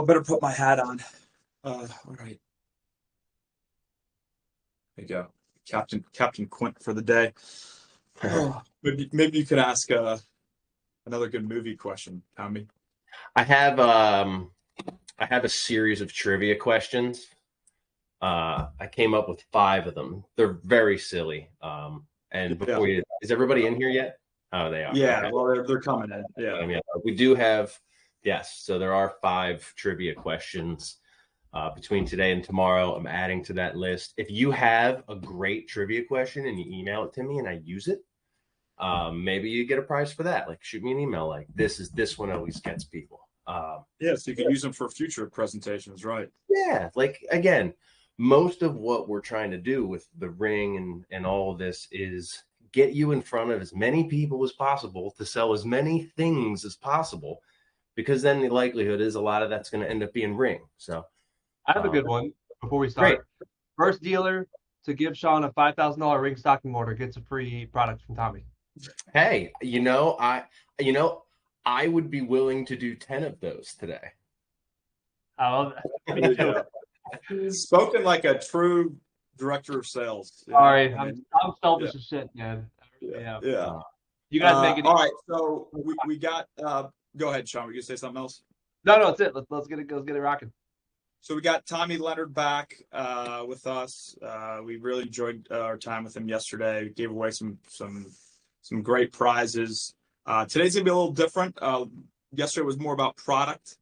I better put my hat on. All right. There you go. Captain Quint for the day. Oh, maybe you could ask another good movie question, Tommy. I have a series of trivia questions. I came up with 5 of them. They're very silly. And before is everybody in here yet? Oh, they are. Yeah, okay. well, they're coming in. Yeah. We do have, yes. So there are 5 trivia questions between today and tomorrow. I'm adding to that list. If you have a great trivia question and you email it to me and I use it, maybe you get a prize for that. Like, shoot me an email. Like, this one always gets people. So you can use them for future presentations, right? Yeah, like, again, most of what we're trying to do with the ring and all of this is get you in front of as many people as possible to sell as many things as possible, because then the likelihood is a lot of that's going to end up being ring. So I have a good one before we start. Great. First dealer to give Sean a $5,000 ring stocking order gets a free product from Tommy. Hey, I would be willing to do 10 of those today. I love that. Spoken like a true director of sales. Sorry, I'm selfish as shit, man. Yeah. You guys make it. All right, so we got. Go ahead, Sean. Were you gonna say something else? No, that's it. Let's get it rocking. So we got Tommy Leonard back with us. We really enjoyed our time with him yesterday. We gave away some great prizes. Today's gonna be a little different. Yesterday was more about product.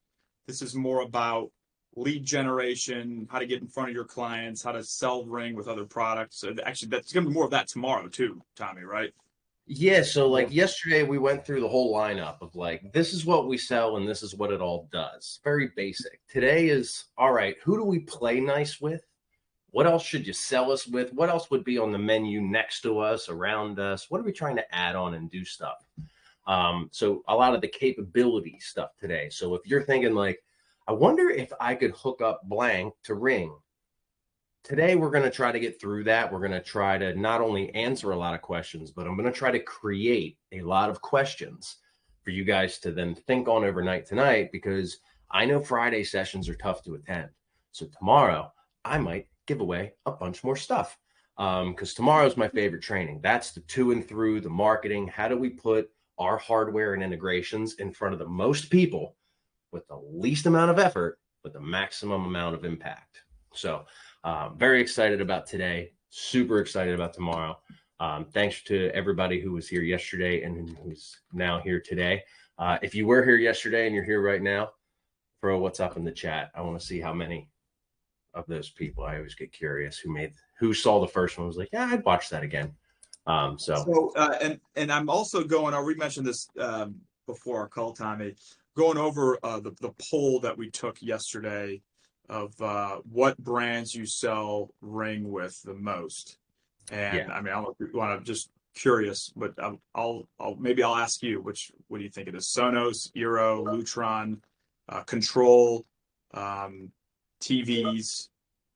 This is more about lead generation, how to get in front of your clients, how to sell ring with other products. So actually, that's gonna be more of that tomorrow too, Tommy, right? Yeah. So like yesterday, we went through the whole lineup of like, this is what we sell and this is what it all does. Very basic. Today is, all right, who do we play nice with? What else should you sell us with? What else would be on the menu next to us, around us? What are we trying to add on and do stuff? So a lot of the capability stuff today. So if you're thinking like, I wonder if I could hook up blank to ring. Today, we're going to try to get through that. We're going to try to not only answer a lot of questions, but I'm going to try to create a lot of questions for you guys to then think on overnight tonight, because I know Friday sessions are tough to attend. So tomorrow, I might give away a bunch more stuff, because tomorrow's my favorite training. That's the to and through, the marketing. How do we put our hardware and integrations in front of the most people with the least amount of effort, with the maximum amount of impact? So very excited about today. Super excited about tomorrow. Thanks to everybody who was here yesterday and who's now here today. If you were here yesterday and you're here right now, throw what's up in the chat. I want to see how many of those people. I always get curious who saw the first one was like, yeah, I'd watch that again. And I'm also going, we mentioned this before our call, Tommy, going over the poll that we took yesterday of what brands you sell ring with the most. And I mean, I don't know if you want to, just curious, but I'll ask you, what do you think it is? Sonos, Eero, Lutron, Control, TVs,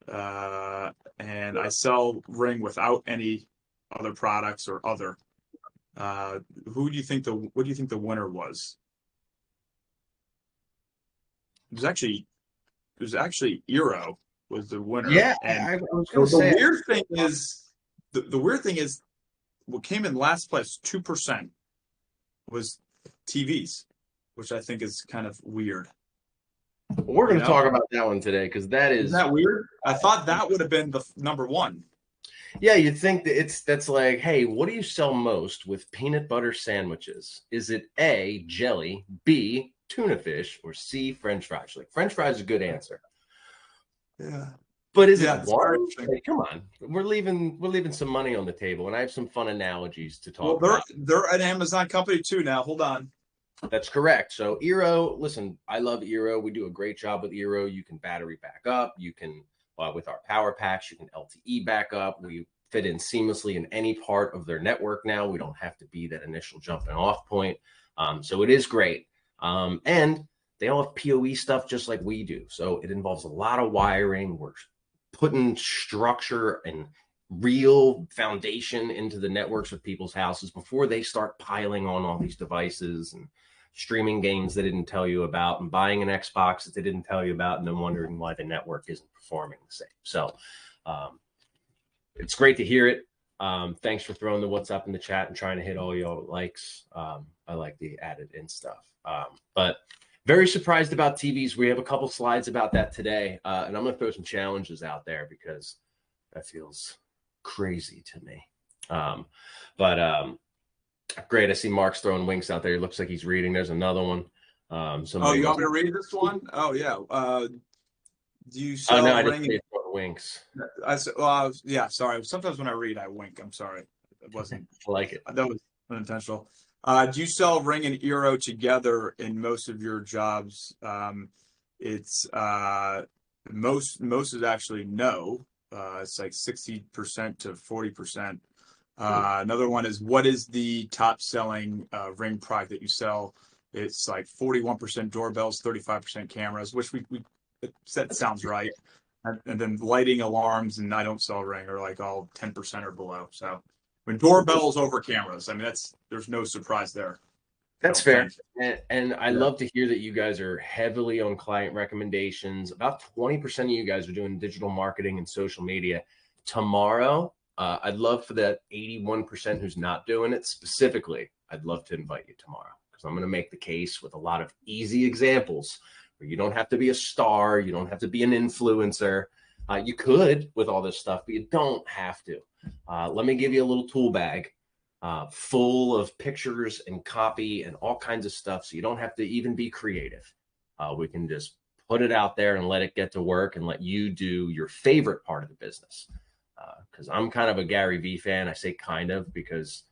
and I sell ring without any other products or other. What do you think the winner was? It was actually Eero was the winner. Yeah, and I was going to say the weird thing is what came in last place, 2%, was TVs, which I think is kind of weird. We're going to talk about that one today, because isn't that weird? I thought that would have been the number one. Yeah, you'd think that that's like, hey, what do you sell most with peanut butter sandwiches? Is it A, jelly, B, tuna fish, or C, French fries? Like, French fries is a good answer. Yeah. But is it one? Like, come on, we're leaving some money on the table, and I have some fun analogies to talk about. They're an Amazon company too now. Hold on. That's correct. So Eero, listen, I love Eero. We do a great job with Eero. You can battery back up. You can, with our power packs, you can LTE back up. We fit in seamlessly in any part of their network now. We don't have to be that initial jumping off point. So it is great. And they all have PoE stuff just like we do. So it involves a lot of wiring. We're putting structure and real foundation into the networks of people's houses before they start piling on all these devices. And streaming games they didn't tell you about, and buying an Xbox that they didn't tell you about, and then wondering why the network isn't performing the same. So it's great to hear it. Thanks for throwing the what's up in the chat and trying to hit all your likes. I like the added in stuff. But very surprised about TVs. We have a couple slides about that today. And I'm going to throw some challenges out there because that feels crazy to me. Great. I see Mark's throwing winks out there. It looks like he's reading. There's another one. You want me to read this one? Oh, yeah. Do you sell no, I ring? didn't winks. Yeah, sorry. Sometimes when I read, I wink. I'm sorry. It wasn't. I like it. That was unintentional. Do you sell ring and eero together in most of your jobs? It's most is actually no. It's like 60% to 40%. Another one is, what is the top selling ring product that you sell? It's like 41% doorbells, 35% cameras, which that sounds right. And then lighting, alarms, and I don't sell ring are like all 10% or below. So when doorbells over cameras, I mean, there's no surprise there. That's fair. And I love to hear that you guys are heavily on client recommendations. About 20% of you guys are doing digital marketing and social media. Tomorrow, I'd love for that 81% who's not doing it specifically. I'd love to invite you tomorrow because I'm going to make the case with a lot of easy examples where you don't have to be a star. You don't have to be an influencer. You could with all this stuff, but you don't have to. Let me give you a little tool bag full of pictures and copy and all kinds of stuff. So you don't have to even be creative. We can just put it out there and let it get to work and let you do your favorite part of the business. Because I'm kind of a Gary Vee fan. I say kind of because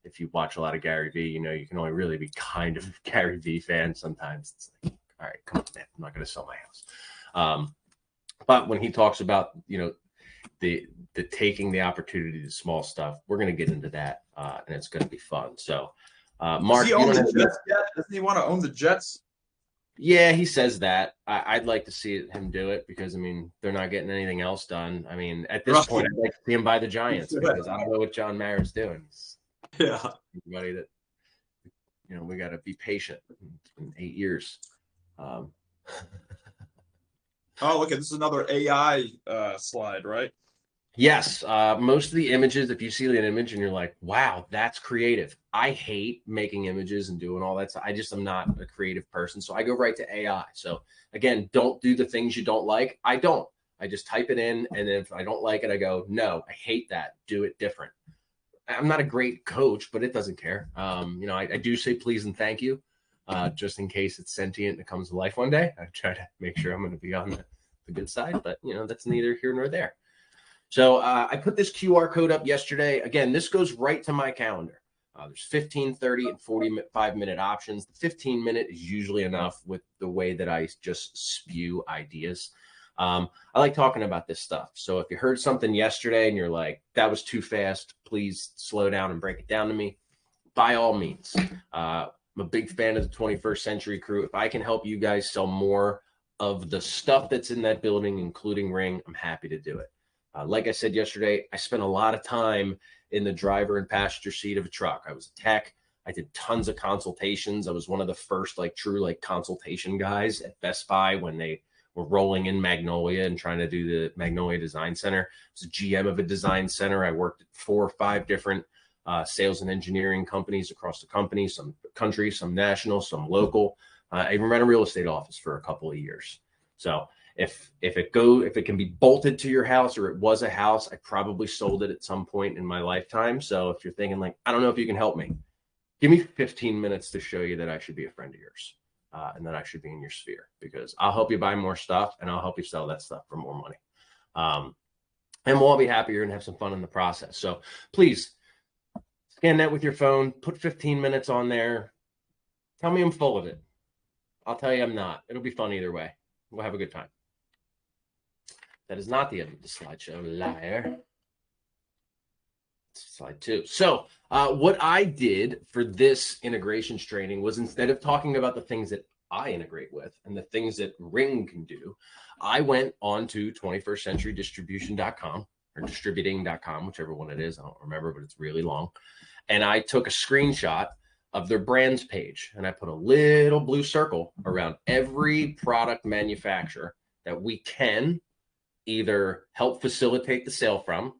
if you watch a lot of Gary Vee, you know, you can only really be kind of a Gary Vee fan. Sometimes it's like, all right, come on, man, I'm not going to sell my house. But when he talks about, you know, the taking the opportunity to small stuff, we're going to get into that, and it's going to be fun. So, Mark, doesn't he want to own the Jets? Yeah, he says that. I'd like to see him do it because, I mean, they're not getting anything else done. I mean, at this point, I'd like to see him buy the Giants because I don't know what John Mara's doing. Yeah. Everybody that, you know, we got to be patient in 8 years. Oh, look, this is another AI slide, right? Yes. Most of the images, if you see an image and you're like, wow, that's creative. I hate making images and doing all that stuff. I just am not a creative person. So I go right to AI. So again, don't do the things you don't like. I don't. I just type it in. And then if I don't like it, I go, no, I hate that. Do it different. I'm not a great coach, but it doesn't care. You know, I do say please and thank you, just in case it's sentient and it comes to life one day. I try to make sure I'm going to be on the good side, but you know, that's neither here nor there. So I put this QR code up yesterday. Again, this goes right to my calendar. There's 15, 30, and 45-minute options. The 15-minute is usually enough with the way that I just spew ideas. I like talking about this stuff. So if you heard something yesterday and you're like, that was too fast, please slow down and break it down to me. By all means. I'm a big fan of the 21st Century Crew. If I can help you guys sell more of the stuff that's in that building, including ring, I'm happy to do it. Like I said yesterday, I spent a lot of time in the driver and passenger seat of a truck. I was a tech. I did tons of consultations. I was one of the first true consultation guys at Best Buy when they were rolling in Magnolia and trying to do the Magnolia Design Center. I was a GM of a design center. I worked at 4 or 5 different sales and engineering companies across the country, some national, some local. I even ran a real estate office for a couple of years. So if it can be bolted to your house, or it was a house, I probably sold it at some point in my lifetime. So if you're thinking I don't know if you can help me, give me 15 minutes to show you that I should be a friend of yours and that I should be in your sphere, because I'll help you buy more stuff and I'll help you sell that stuff for more money. And we'll all be happier and have some fun in the process. So please scan that with your phone, put 15 minutes on there. Tell me I'm full of it. I'll tell you I'm not. It'll be fun either way. We'll have a good time. That is not the end of the slideshow, liar. Slide 2. So what I did for this integrations training was, instead of talking about the things that I integrate with and the things that Ring can do, I went on to 21stcenturydistribution.com or distributing.com, whichever one it is. I don't remember, but it's really long. And I took a screenshot of their brands page. And I put a little blue circle around every product manufacturer that we can either help facilitate the sale from,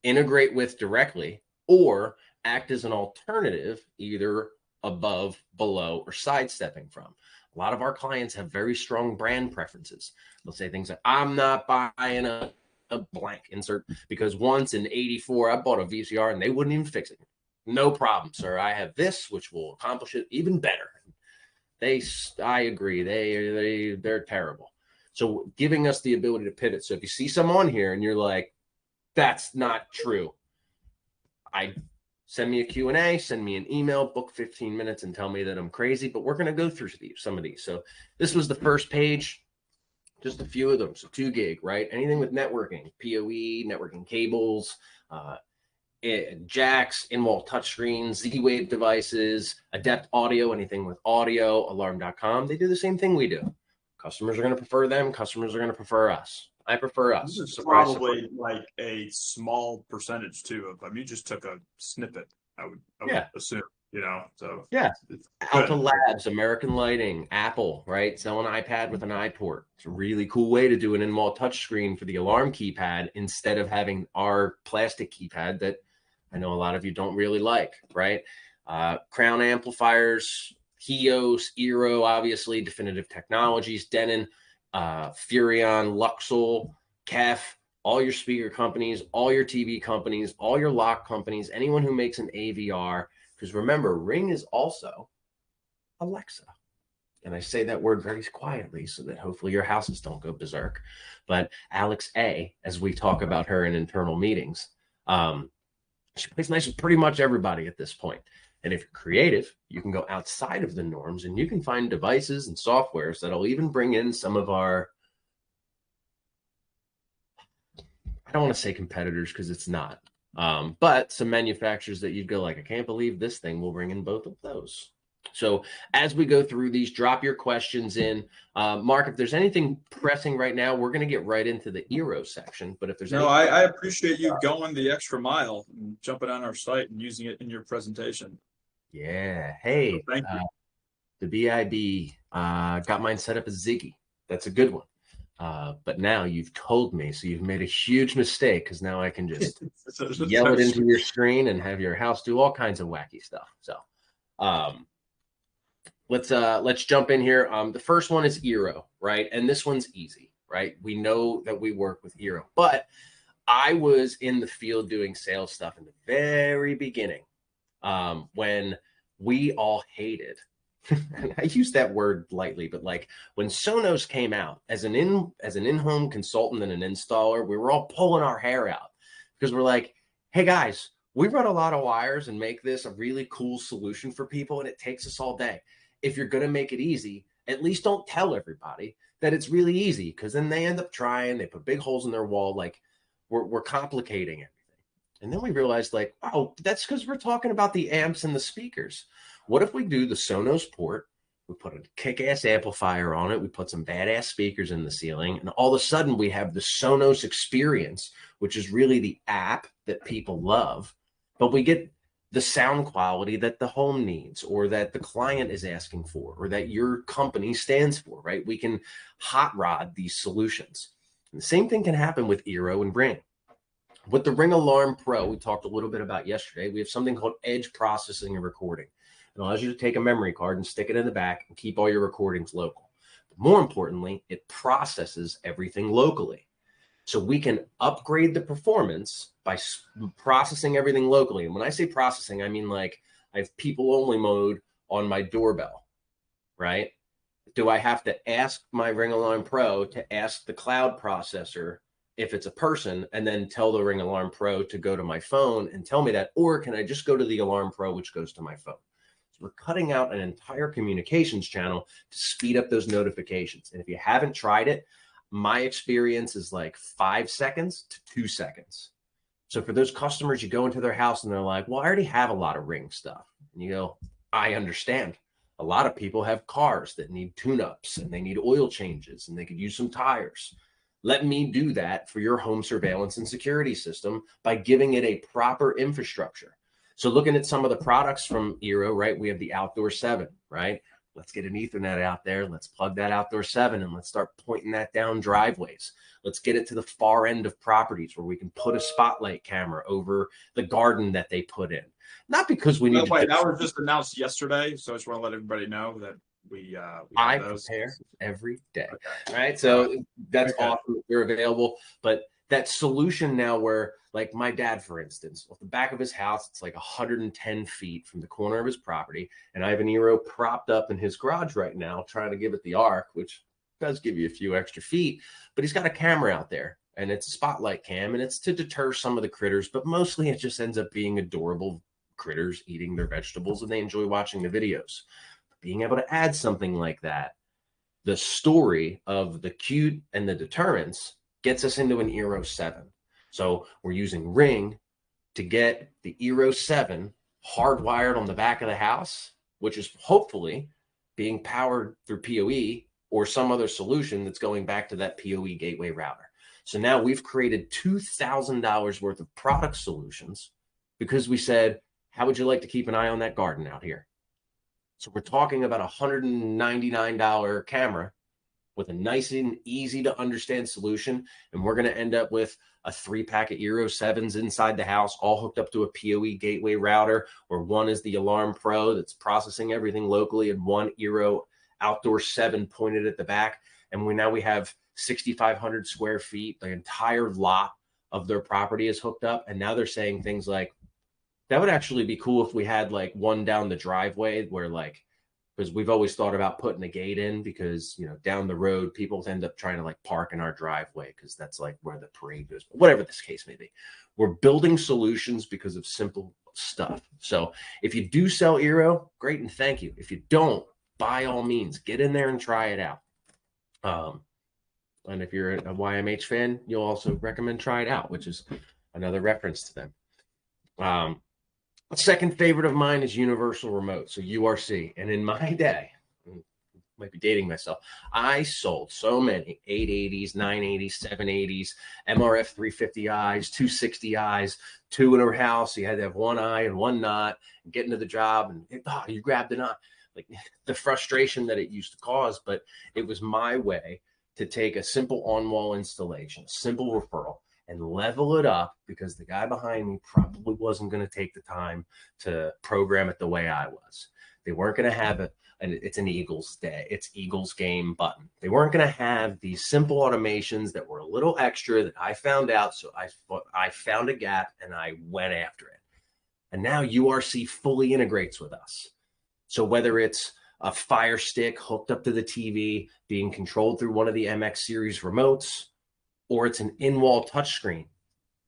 integrate with directly, or act as an alternative, either above, below, or sidestepping from. A lot of our clients have very strong brand preferences. They'll say things like, I'm not buying a blank insert because once in 84, I bought a VCR and they wouldn't even fix it. No problem, sir. I have this, which will accomplish it even better. I agree. They're terrible. So giving us the ability to pivot. So if you see someone here and you're like, that's not true, send me a Q&A, send me an email, book 15 minutes and tell me that I'm crazy, but we're going to go through some of these. So this was the first page, just a few of them. So 2 gig, right? Anything with networking, PoE, networking cables, jacks, in-wall touchscreens, Z-Wave devices, Adept Audio, anything with audio, alarm.com. They do the same thing we do. Customers are going to prefer them. Customers are going to prefer us. I prefer us. This is probably like a small percentage too. I mean, you just took a snippet. I would assume, so yeah. Alta Labs, American Lighting, Apple, right? Sell an iPad with an iPort. It's a really cool way to do an in-wall touchscreen for the alarm keypad instead of having our plastic keypad that I know a lot of you don't really like, right? Crown Amplifiers, Hios, Eero, obviously, Definitive Technologies, Denon, Furion, Luxel, Kef, all your speaker companies, all your TV companies, all your lock companies, anyone who makes an AVR. Because remember, Ring is also Alexa. And I say that word very quietly so that hopefully your houses don't go berserk. But Alex A, as we talk about her in internal meetings, she plays nice with pretty much everybody at this point. And if you're creative, you can go outside of the norms and you can find devices and softwares that'll even bring in some of our, I don't want to say competitors because it's not, but some manufacturers that you'd go like, I can't believe this thing will bring in both of those. So as we go through these, drop your questions in. Mark, if there's anything pressing right now, we're going to get right into the Eero section. But if there's I appreciate you going the extra mile and jumping on our site and using it in your presentation. Yeah. Hey, so thank you. The BIB got mine set up as Ziggy. That's a good one. But now you've told me, so you've made a huge mistake because now I can just yell it into your screen and have your house do all kinds of wacky stuff. So let's jump in here. The first one is Eero, right? And this one's easy, right? We know that we work with Eero, but I was in the field doing sales stuff in the very beginning when we all hated, and I use that word lightly, but like when Sonos came out as an in-home consultant and an installer, we were all pulling our hair out because we're like, hey guys, we run a lot of wires and make this a really cool solution for people, and it takes us all day. If you're going to make it easy, at least don't tell everybody that it's really easy, because then they end up trying, they put big holes in their wall. Like we're complicating everything. And then we realized like, oh, that's because we're talking about the amps and the speakers. What if we do the Sonos port? We put a kick-ass amplifier on it. We put some badass speakers in the ceiling. And all of a sudden we have the Sonos experience, which is really the app that people love. But we get the sound quality that the home needs, or that the client is asking for, or that your company stands for, right? We can hot rod these solutions. And the same thing can happen with Eero and Ring. With the Ring Alarm Pro, we talked a little bit about yesterday, we have something called edge processing and recording. It allows you to take a memory card and stick it in the back and keep all your recordings local. But more importantly, it processes everything locally. So we can upgrade the performance by processing everything locally. And when I say processing, I mean like I have people only mode on my doorbell, right? Do I have to ask my Ring Alarm Pro to ask the cloud processor if it's a person, and then tell the Ring Alarm Pro to go to my phone and tell me that? Or can I just go to the Alarm Pro, which goes to my phone? So we're cutting out an entire communications channel to speed up those notifications. And if you haven't tried it, my experience is like 5 seconds to 2 seconds. So for those customers, you go into their house and they're like, well, I already have a lot of Ring stuff. And you go, I understand. A lot of people have cars that need tune-ups and they need oil changes and they could use some tires. Let me do that for your home surveillance and security system by giving it a proper infrastructure. So looking at some of the products from Eero, right? We have the Outdoor 7, right? Let's get an Ethernet out there. Let's plug that Outdoor 7 and let's start pointing that down driveways. Let's get it to the far end of properties where we can put a spotlight camera over the garden that they put in. Not because we need to. That was just announced yesterday, so I just want to let everybody know that we I those. prepare every day. Okay. Right. So that's awesome. They're available. But that solution now where, like my dad, for instance, off the back of his house, it's like 110 feet from the corner of his property. And I have an Eero propped up in his garage right now, trying to give it the arc, which does give you a few extra feet. But he's got a camera out there and it's a spotlight cam and it's to deter some of the critters. But mostly it just ends up being adorable critters eating their vegetables and they enjoy watching the videos. Being able to add something like that, the story of the cute and the deterrence gets us into an Eero 7. So we're using Ring to get the Eero 7 hardwired on the back of the house, which is hopefully being powered through PoE or some other solution that's going back to that PoE gateway router. So now we've created $2,000 worth of product solutions because we said, how would you like to keep an eye on that garden out here? So we're talking about a $199 camera with a nice and easy to understand solution. And we're going to end up with a 3-pack of Eero 7s inside the house, all hooked up to a PoE gateway router, where one is the Alarm Pro that's processing everything locally and one Eero Outdoor 7 pointed at the back. And we have 6,500 square feet. The entire lot of their property is hooked up. And now they're saying things like, that would actually be cool if we had like one down the driveway where like, because we've always thought about putting a gate in because, you know, down the road, people end up trying to like park in our driveway because that's like where the parade goes. But whatever this case may be, we're building solutions because of simple stuff. So if you do sell Eero, great and thank you. If you don't, by all means, get in there and try it out. And if you're a YMH fan, you'll also recommend Try It Out, which is another reference to them. A second favorite of mine is Universal Remote, so URC. And in my day, might be dating myself, I sold so many 880s, 980s, 780s, MRF 350Is, 260Is, two in a house. You had to have one eye and one not, and get into the job, and you grabbed an eye. Like the frustration that it used to cause, but it was my way to take a simple on-wall installation, a simple referral, and level it up because the guy behind me probably wasn't going to take the time to program it the way I was. They weren't going to have it, and it's an Eagles day. It's Eagles game button. They weren't going to have these simple automations that were a little extra that I found out. So I found a gap and I went after it. And now URC fully integrates with us. So whether it's a Fire Stick hooked up to the TV, being controlled through one of the MX series remotes, or it's an in-wall touchscreen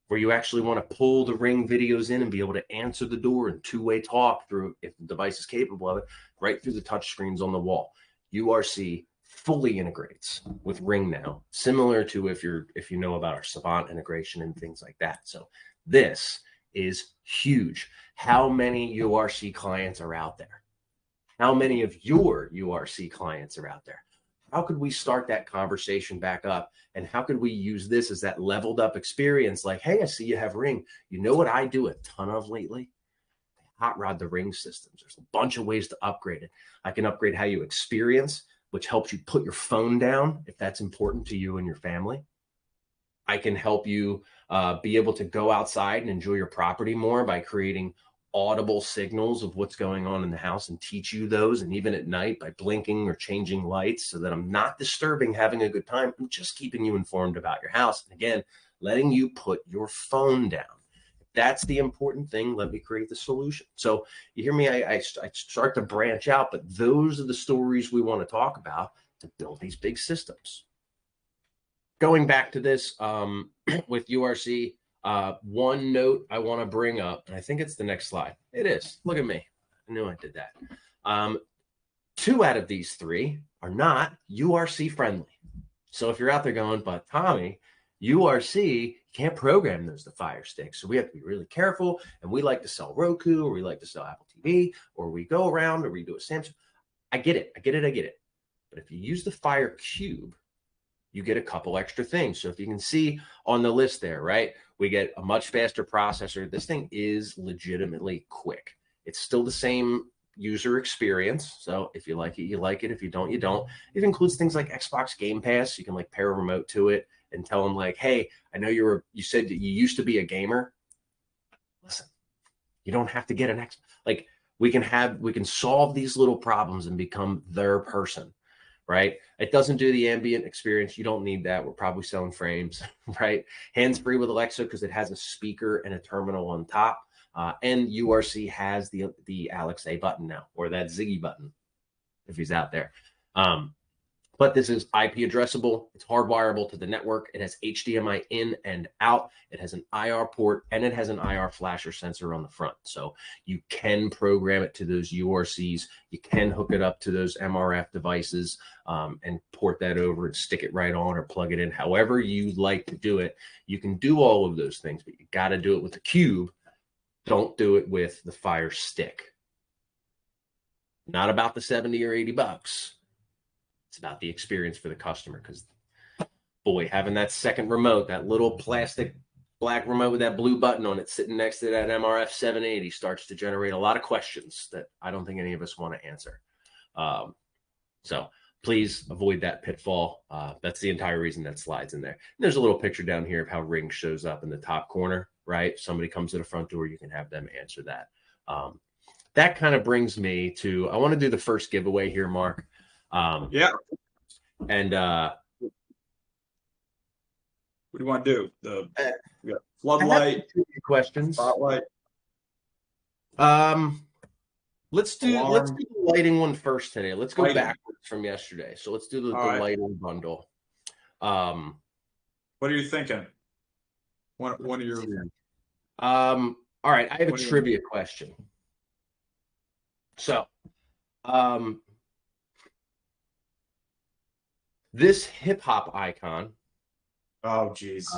where you actually want to pull the Ring videos in and be able to answer the door and two-way talk through, if the device is capable of it, right through the touchscreens on the wall. URC fully integrates with Ring now, similar to if you know about our Savant integration and things like that. So this is huge. How many URC clients are out there? How many of your URC clients are out there? How could we start that conversation back up? And how could we use this as that leveled up experience? Like, hey, I see you have Ring. You know what I do a ton of lately? Hot rod the Ring systems. There's a bunch of ways to upgrade it. I can upgrade how you experience, which helps you put your phone down if that's important to you and your family. I can help you be able to go outside and enjoy your property more by creating audible signals of what's going on in the house and teach you those. And even at night by blinking or changing lights so that I'm not disturbing having a good time. I'm just keeping you informed about your house. And again, letting you put your phone down. If that's the important thing, let me create the solution. So you hear me, I start to branch out, but those are the stories we want to talk about to build these big systems. Going back to this with URC, one note I want to bring up, and I think it's the next slide. It is. Look at me. I knew I did that. 2 out of these 3 are not URC friendly. So if you're out there going, but Tommy, URC can't program those to Fire Stick. So we have to be really careful. And we like to sell Roku, or we like to sell Apple TV, or we go around, or we do a Samsung. I get it. But if you use the Fire Cube, you get a couple extra things. So if you can see on the list there, right, we get a much faster processor. This thing is legitimately quick. It's still the same user experience. So if you like it, you like it. If you don't, you don't. It includes things like Xbox Game Pass. You can like pair a remote to it and tell them like, hey, I know you said that you used to be a gamer. Listen, you don't have to get an X. Like we can solve these little problems and become their person, right? It doesn't do the ambient experience. You don't need that. We're probably selling frames, right? Hands-free with Alexa because it has a speaker and a terminal on top. And URC has the Alex A button now, or that Ziggy button, if he's out there. But this is IP addressable. It's hardwireable to the network. It has HDMI in and out. It has an IR port, and it has an IR flasher sensor on the front. So you can program it to those URCs. You can hook it up to those MRF devices and port that over and stick it right on or plug it in. However you like to do it, you can do all of those things, but you got to do it with the Cube. Don't do it with the Fire Stick. Not about the 70 or 80 bucks. It's about the experience for the customer because, boy, having that second remote, that little plastic black remote with that blue button on it sitting next to that MRF 780 starts to generate a lot of questions that I don't think any of us want to answer. So please avoid that pitfall. That's the entire reason that slides in there. And there's a little picture down here of how Ring shows up in the top corner, right? Somebody comes to the front door, you can have them answer that. That kind of brings me to, I want to do the first giveaway here, Mark. Yeah. And what do you want to do? The floodlight questions. Spotlight. Let's do the lighting one first today. Let's go backwards from yesterday. So let's do the lighting bundle. What are you thinking? One of your all right, I have a trivia question. So this hip hop icon, oh geez,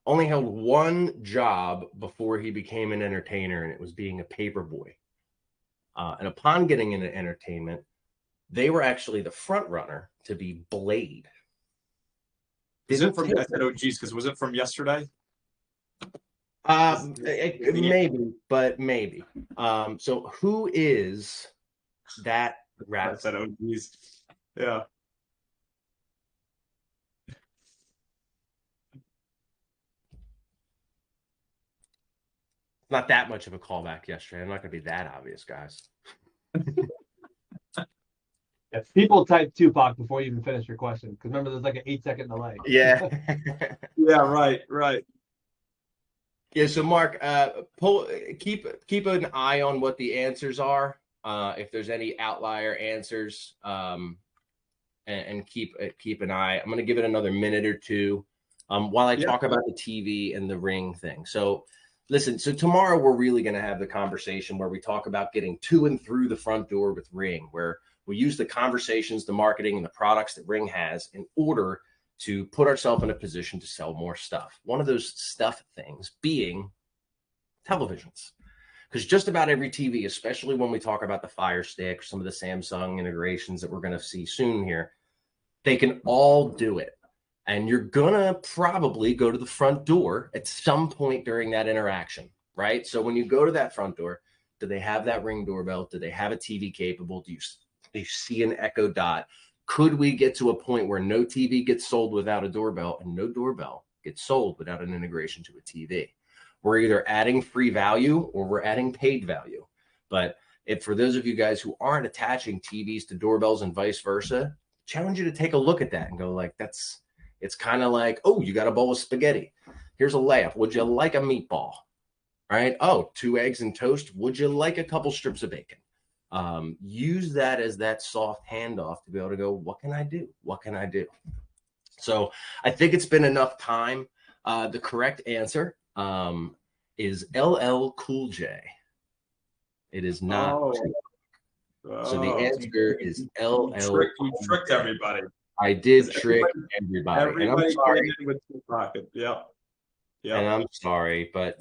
only held one job before he became an entertainer, and it was being a paper boy. And upon getting into entertainment, they were actually the front runner to be Blade. Is it from? I said, oh geez, because was it from yesterday? Maybe, but maybe. So who is that rap? I said, oh geez, yeah. Not that much of a callback yesterday. I'm not going to be that obvious, guys. If people type Tupac before you even finish your question, because remember, there's like an 8-second delay. Yeah. Yeah, right. Yeah, so Mark, keep an eye on what the answers are. If there's any outlier answers, and keep an eye. I'm going to give it another minute or two while I talk about the TV and the Ring thing. So listen, so tomorrow we're really going to have the conversation where we talk about getting to and through the front door with Ring, where we use the conversations, the marketing, and the products that Ring has in order to put ourselves in a position to sell more stuff. One of those stuff things being televisions. Because just about every TV, especially when we talk about the Fire Stick, some of the Samsung integrations that we're going to see soon here, they can all do it. And you're going to probably go to the front door at some point during that interaction, right? So when you go to that front door, do they have that Ring doorbell? Do they have a TV capable? Do you see an Echo Dot? Could we get to a point where no TV gets sold without a doorbell and no doorbell gets sold without an integration to a TV? We're either adding free value or we're adding paid value. But for those of you guys who aren't attaching TVs to doorbells and vice versa, challenge you to take a look at that and go like, it's kind of like, oh, you got a bowl of spaghetti. Here's a layup. Would you like a meatball? Right? Oh, 2 eggs and toast. Would you like a couple strips of bacon? Use that as that soft handoff to be able to go, what can I do? What can I do? So I think it's been enough time. The correct answer is LL Cool J. It is not. So the answer is LL. You tricked everybody. I did trick everybody. And I'm sorry. With pocket. Yeah. And I'm sorry, but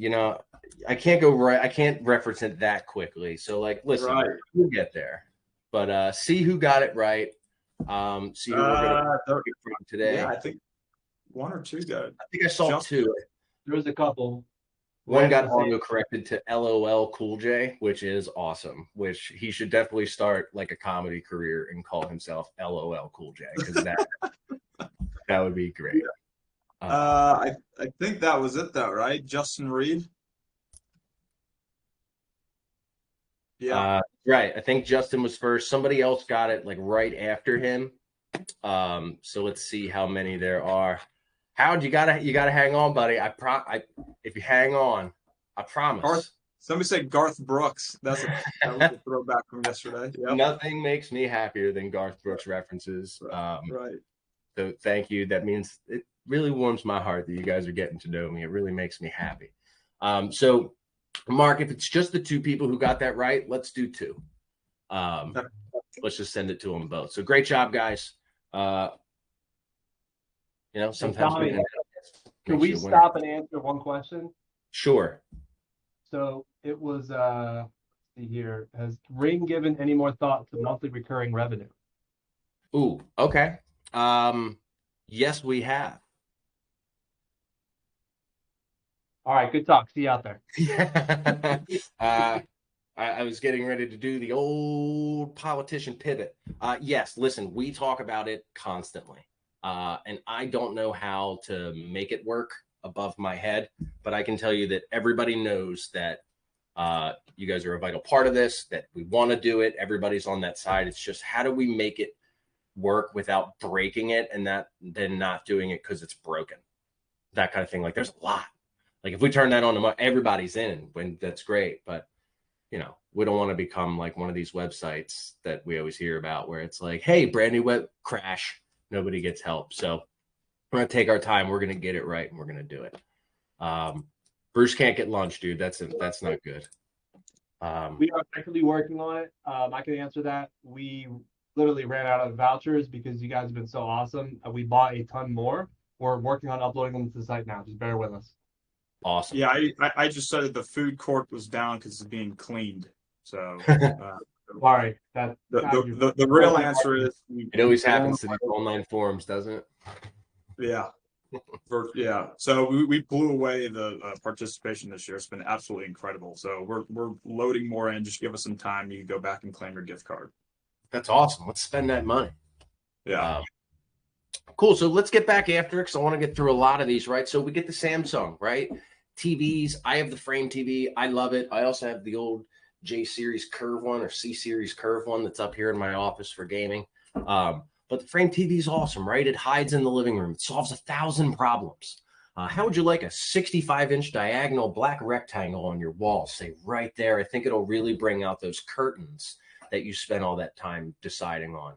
I can't go right. I can't reference it that quickly. So listen, we'll get there. But see who got it right. See who we're going to get from today. Yeah, I think one or two got it. I think I saw two. There was a couple. One got auto-corrected to LOL Cool J, which is awesome, which he should definitely start like a comedy career and call himself LOL Cool J, because that would be great. I think that was it though, right? Justin Reed. Yeah. Right. I think Justin was first. Somebody else got it like right after him. So let's see how many there are. Howard, you gotta hang on, buddy. If you hang on, I promise. Somebody said Garth Brooks. That was a throwback from yesterday. Yep. Nothing makes me happier than Garth Brooks references. Right. So thank you. That means it really warms my heart that you guys are getting to know me. It really makes me happy. So Mark, if it's just the two people who got that right, let's do two. Let's just send it to them both. So great job, guys. Sometimes can we stop and answer one question? Sure. So it was let's see here. Has Ring given any more thought to monthly recurring revenue? Ooh, okay. Yes, we have. All right, good talk. See you out there. I was getting ready to do the old politician pivot. Yes, listen, we talk about it constantly. And I don't know how to make it work above my head, but I can tell you that everybody knows that you guys are a vital part of this, that we want to do it. Everybody's on that side. It's just, how do we make it work without breaking it and then not doing it because it's broken? That kind of thing. Like, there's a lot. Like, if we turn that on, everybody's in, when that's great. But, we don't want to become like one of these websites that we always hear about where it's like, hey, brand new web crash. Nobody gets help. So we're going to take our time. We're going to get it right, and we're going to do it. Bruce can't get lunch, dude. That's not good. We are actively working on it. I can answer that. We literally ran out of vouchers because you guys have been so awesome. We bought a ton more. We're working on uploading them to the site now. Just bear with us. Awesome. Yeah, I just said that the food court was down because it's being cleaned. So sorry. The real answer is it always happens to these online forums, doesn't it? Yeah. Yeah. So we blew away the participation this year. It's been absolutely incredible. So we're loading more in. Just give us some time. You can go back and claim your gift card. That's awesome. Let's spend that money. Yeah. Cool. So let's get back after it because I want to get through a lot of these, right? So we get the Samsung, right? TVs. I have the frame TV. I love it. I also have the old J series curve one or C series curve one that's up here in my office for gaming. But the frame TV is awesome, right? It hides in the living room. It solves 1,000 problems. How would you like a 65-inch diagonal black rectangle on your wall? Say right there. I think it'll really bring out those curtains that you spent all that time deciding on.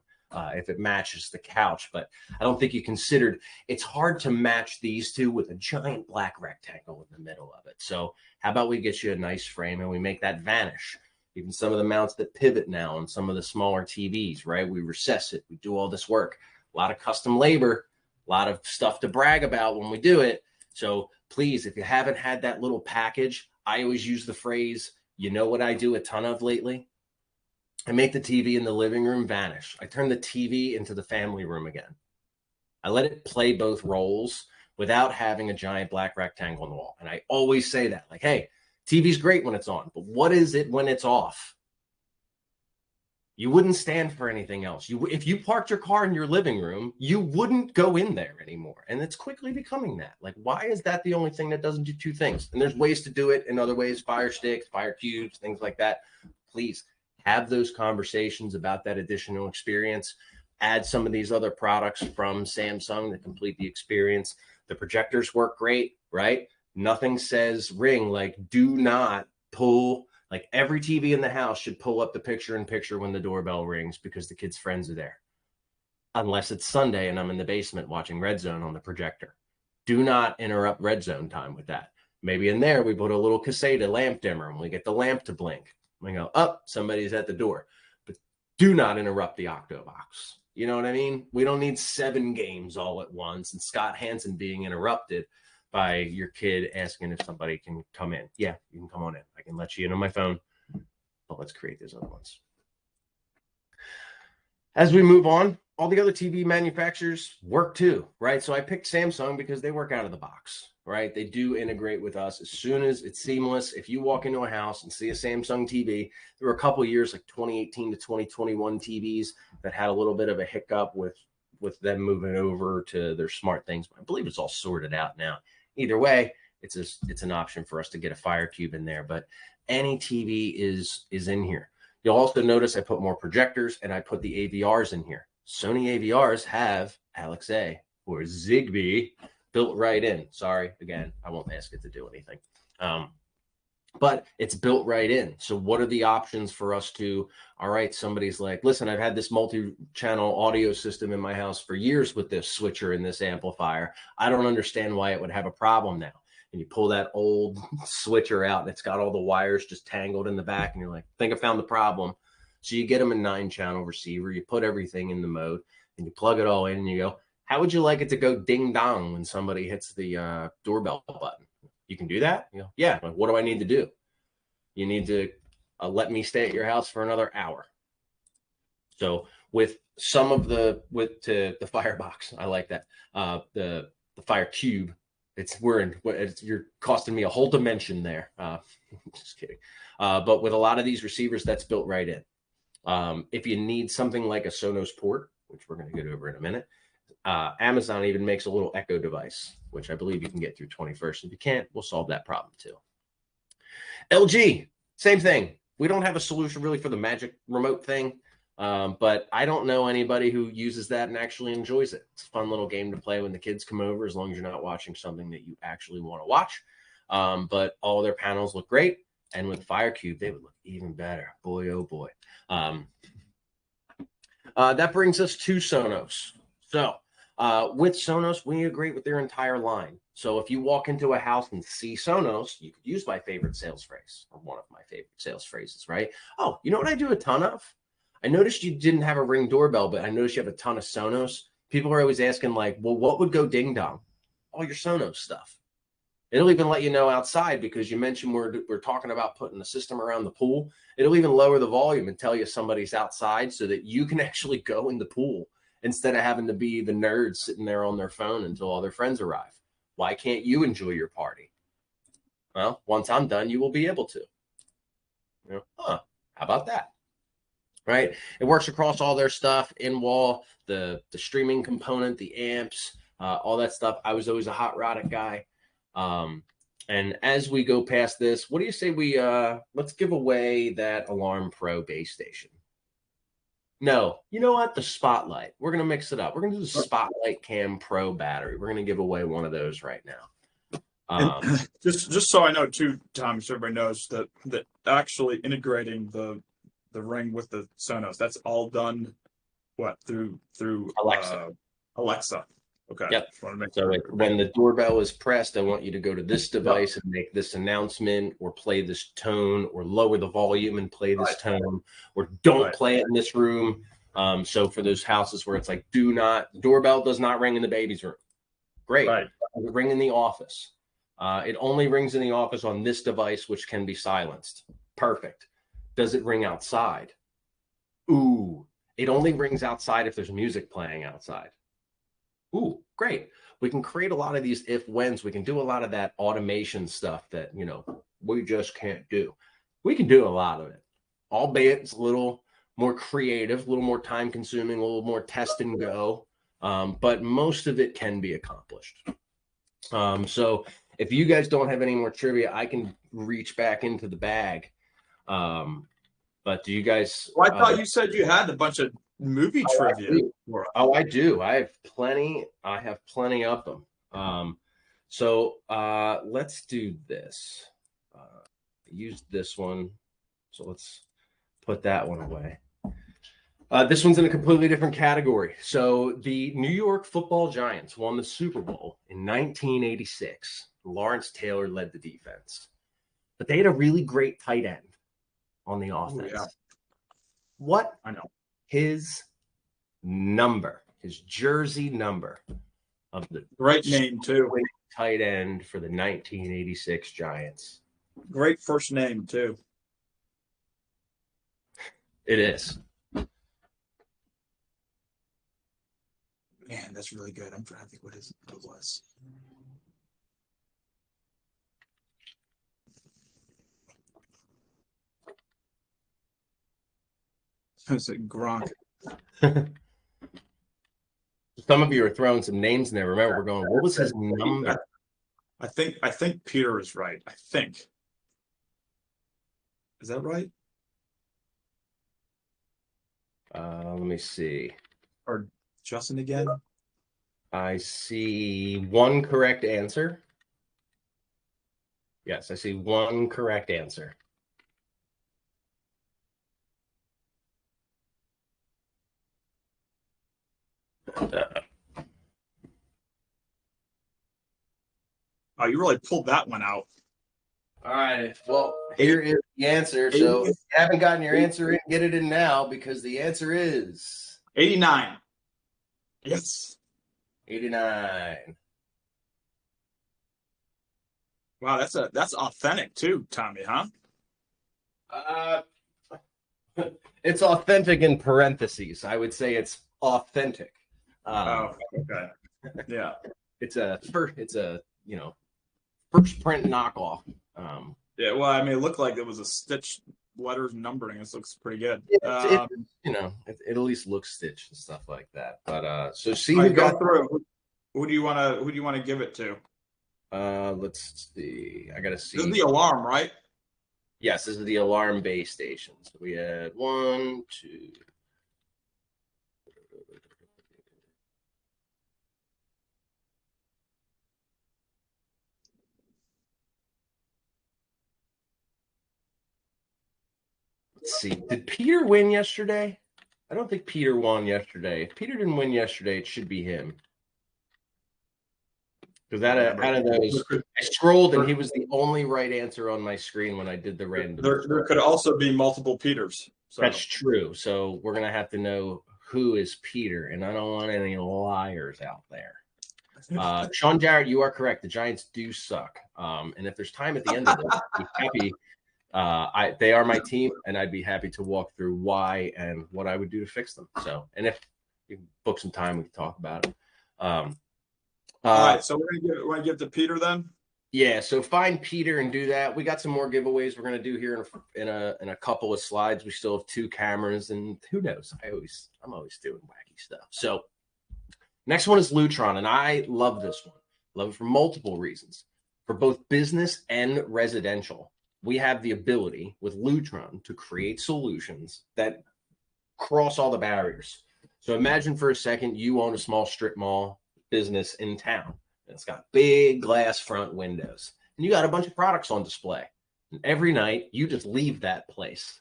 If it matches the couch, but I don't think you considered it's hard to match these two with a giant black rectangle in the middle of it. So how about we get you a nice frame and we make that vanish? Even some of the mounts that pivot now on some of the smaller TVs, right? We recess it. We do all this work, a lot of custom labor, a lot of stuff to brag about when we do it. So please, if you haven't had that little package, I always use the phrase, you know what I do a ton of lately? I make the TV in the living room vanish. I turn the TV into the family room again. I let it play both roles without having a giant black rectangle on the wall. And I always say that, like, hey, TV's great when it's on, but what is it when it's off? You wouldn't stand for anything else. If you parked your car in your living room, you wouldn't go in there anymore. And it's quickly becoming that. Like, why is that the only thing that doesn't do two things? And there's ways to do it in other ways, fire sticks, fire cubes, things like that. Please have those conversations about that additional experience. Add some of these other products from Samsung to complete the experience. The projectors work great, right? Nothing says Ring like do not pull, like every TV in the house should pull up the picture-in-picture when the doorbell rings because the kids' friends are there. Unless it's Sunday and I'm in the basement watching Red Zone on the projector. Do not interrupt Red Zone time with that. Maybe in there we put a little Caseta lamp dimmer and we get the lamp to blink. We go, oh, somebody's at the door. But do not interrupt the Octobox. You know what I mean? We don't need 7 games all at once and Scott Hansen being interrupted by your kid asking if somebody can come in. Yeah, you can come on in. I can let you in on my phone. But let's create those other ones. As we move on, all the other TV manufacturers work too, right? So I picked Samsung because they work out of the box, right? They do integrate with us as soon as it's seamless. If you walk into a house and see a Samsung TV, there were a couple of years like 2018 to 2021 TVs that had a little bit of a hiccup with them moving over to their smart things. But I believe it's all sorted out now. Either way, it's an option for us to get a Fire Cube in there, but any TV is in here. You'll also notice I put more projectors and I put the AVRs in here. Sony AVRs have Alex A or Zigbee built right in. Sorry, again, I won't ask it to do anything. But it's built right in. So what are the options for us to, all right, somebody's like, listen, I've had this multi-channel audio system in my house for years with this switcher and this amplifier. I don't understand why it would have a problem now. And you pull that old switcher out and it's got all the wires just tangled in the back. And you're like, I think I found the problem. So you get them a 9-channel receiver. You put everything in the mode and you plug it all in and you go, how would you like it to go ding dong when somebody hits the doorbell button? You can do that? You know, yeah. Like, what do I need to do? You need to let me stay at your house for another hour. So with some of the Firebox, I like that. The Fire Cube, you're costing me a whole dimension there. Just kidding. But with a lot of these receivers, that's built right in. If you need something like a Sonos port, which we're going to get over in a minute, Amazon even makes a little Echo device, which I believe you can get through 21st. If you can't, we'll solve that problem too. LG, same thing. We don't have a solution really for the Magic Remote thing, but I don't know anybody who uses that and actually enjoys it. It's a fun little game to play when the kids come over, as long as you're not watching something that you actually want to watch. But all their panels look great. And with Fire Cube, they would look even better. Boy, oh boy. That brings us to Sonos. So with Sonos, we integrate with their entire line. So if you walk into a house and see Sonos, you could use my favorite sales phrase, or one of my favorite sales phrases, right? Oh, you know what I do a ton of? I noticed you didn't have a Ring doorbell, but I noticed you have a ton of Sonos. People are always asking like, well, what would go ding dong? All your Sonos stuff. It'll even let you know outside, because you mentioned we're talking about putting a system around the pool. It'll even lower the volume and tell you somebody's outside so that you can actually go in the pool instead of having to be the nerd sitting there on their phone until all their friends arrive. Why can't you enjoy your party? Well, once I'm done, you will be able to. You know, how about that? Right? It works across all their stuff, in-wall, the streaming component, the amps, all that stuff. I was always a hot rod guy. And as we go past this, what do you say we let's give away that Alarm Pro base station? No, you know what? The Spotlight. We're going to mix it up. We're going to do the Spotlight Cam Pro battery. We're going to give away one of those right now. Just so I know too, Tom, so everybody knows that actually integrating the Ring with the Sonos, that's all done through Alexa. Okay. Yep. So when the doorbell is pressed, I want you to go to this device and make this announcement, or play this tone, or lower the volume and play this tone, or don't play it in this room. So for those houses where it's like, the doorbell does not ring in the baby's room. Great. Right. Does it ring in the office? It only rings in the office on this device, which can be silenced. Perfect. Does it ring outside? Ooh, it only rings outside if there's music playing outside. Ooh, great. We can create a lot of these if-whens. We can do a lot of that automation stuff that, we just can't do. We can do a lot of it, albeit it's a little more creative, a little more time-consuming, a little more test and go, but most of it can be accomplished. So if you guys don't have any more trivia, I can reach back into the bag. But do you guys... Well, I thought you said you had a bunch of movie trivia. I do. I have plenty of them. So let's do this. Use this one. So let's put that one away. This one's in a completely different category. So the New York Football Giants won the Super Bowl in 1986. Lawrence Taylor led the defense, but they had a really great tight end on the offense. Yeah. What? I know. His jersey number of the great name too. Tight end for the 1986 Giants. Great first name too. It is. Man, that's really good. I'm trying to think what it was. I was like Gronk. Some of you are throwing some names in there. Remember, we're going, what was his number? I think Peter is right. I think. Is that right? Let me see. Or Justin again? I see one correct answer. Yes, I see one correct answer. Oh, you really pulled that one out. All right. Well, here is the answer. So if you haven't gotten your answer in, get it in now, because the answer is 89. Yes. 89. Wow, that's authentic too, Tommy, huh? It's authentic in parentheses. I would say it's authentic. Oh, okay. Yeah. It's a first print knockoff. Yeah, well, I mean, it looked like it was a stitched letters numbering. This looks pretty good. It at least looks stitched and stuff like that. But so see who got through. Who do you want to give it to? Let's see. I gotta see. This is the alarm, right? Yes, this is the alarm base station. So we had 1, 2. Let's see. Did Peter win yesterday? I don't think Peter won yesterday. If Peter didn't win yesterday, it should be him. Because out of those, I scrolled and he was the only right answer on my screen when I did the random. There could also be multiple Peters. So. That's true. So we're gonna have to know who is Peter, and I don't want any liars out there. Sean Jarrett, you are correct. The Giants do suck. And if there's time at the end of this, I'd be happy. They are my team, and I'd be happy to walk through why and what I would do to fix them. So, and if you book some time, we can talk about it. All right, so we're gonna give it to Peter then. Yeah, so find Peter and do that. We got some more giveaways we're gonna do here in a couple of slides. We still have 2 cameras, and who knows? I'm always doing wacky stuff. So next one is Lutron, and I love this one. Love it for multiple reasons. For both business and residential, we have the ability with Lutron to create solutions that cross all the barriers. So imagine for a second you own a small strip mall business in town. And it's got big glass front windows. And you got a bunch of products on display. And every night you just leave that place.